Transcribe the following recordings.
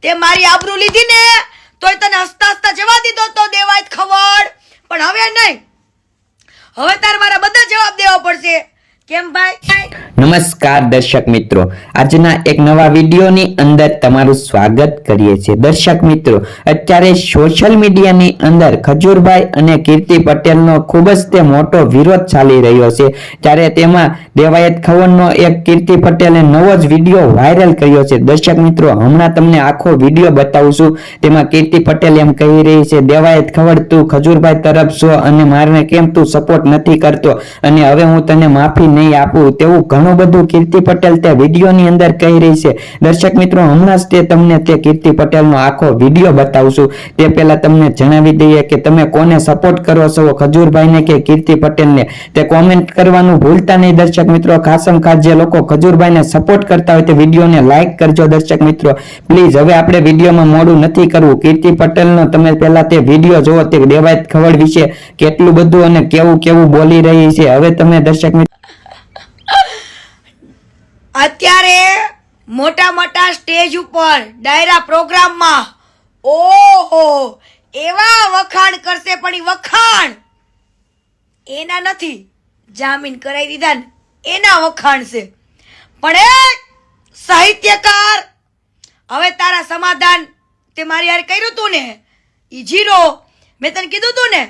તે મારી આબરૂ લીધી ને તોય તને હસતા હસતા જવા દીધો તો દેવાય ખવડ, પણ હવે નહીં. હવે તારે મારા બધા જવાબ દેવા પડશે. કેમ ભાઈ? નમસ્કાર દર્શક મિત્રો, આજના એક નવા વિડીયોની અંદર તમારું સ્વાગત કરીએ છીએ. દર્શક મિત્રો, અત્યારે સોશિયલ મીડિયાની અંદર ખજૂરભાઈ અને કીર્તિ પટેલનો ખૂબ જ તે મોટો વિરોધ ચાલી રહ્યો છે. ત્યારે તેમાં દેવાયત ખવડનો એક કીર્તિ પટેલે નવો જ વિડીયો વાયરલ કર્યો છે. દર્શક મિત્રો, હમણાં તમને આખો વિડીયો બતાવું છું. તેમાં કીર્તિ પટેલ એમ કહી રહી છે, દેવાયત ખવડ તું ખજૂરભાઈ તરફ છો અને મારને કેમ તું સપોર્ટ નથી કરતો અને હવે હું તને માફી નહીં આપું, તેવું ઘણું બધું કીર્તિ પટેલ તે વિડીયોની અંદર કહી રહી છે. દર્શક મિત્રો, હમણાં જ તે તમને તે કીર્તિ પટેલનો આખો વિડીયો બતાવશું. તે પહેલા તમને જણાવી દઈએ કે તમે કોને સપોર્ટ કરો છો, ખજૂરભાઈને કે કીર્તિ પટેલને, તે કોમેન્ટ કરવાનું ભૂલતા નહીં. દર્શક મિત્રો, ખાસમ ખાસ જે લોકો ખજૂરભાઈને સપોર્ટ કરતા હોય તે વિડીયોને લાઈક કરજો. દર્શક મિત્રો પ્લીઝ, હવે આપણે વિડીયોમાં મોડું નથી કરવું. કીર્તિ પટેલનો તમે પહેલા તે વિડીયો જોવો, તે દેવાયત ખવડ વિશે કેટલું બધું અને કેવું કેવું બોલી રહી છે. હવે તમે દર્શક મિત્રો અત્યારે મોટા મોટા સ્ટેજ ઉપર ડાયરા પ્રોગ્રામમાં ઓહો એવા વખાણ કરશે, પણ એ વખાણ એના નથી, જામીન કરાવી દીધા ને એના વખાણ છે. પણ એ સાહિત્યકાર, હવે તારા સમાધાન તે મારી યાર કર્યું તું ને ઈ જીરો. મેં તને કીધું તું ને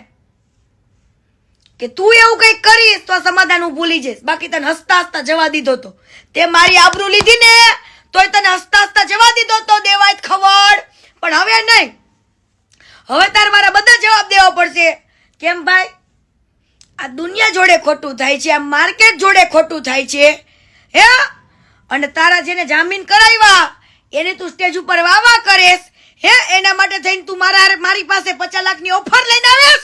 કે તું એવું કઈક કરીશ તો સમાધાન હું ભૂલી જઈશ, બાકી તને હસતા હસતા જવા દીધો તો. તે મારી આબરૂ લીધી ને તોય તને હસતા હસતા જવા દીધો તો દેવાય ખવડ, પણ હવે નહીં. હવે તારે મારા બધા જવાબ દેવા પડશે. કેમ ભાઈ? આ દુનિયા જોડે ખોટું થાય છે, આ માર્કેટ જોડે ખોટું થાય છે હે. અને તારા જેને જામીન કરાવ્યા એને તું સ્ટેજ ઉપર વાવા કરેશ હે, એના માટે થઈને તું મારી પાસે 50 લાખની ઓફર લઈને આવેશ.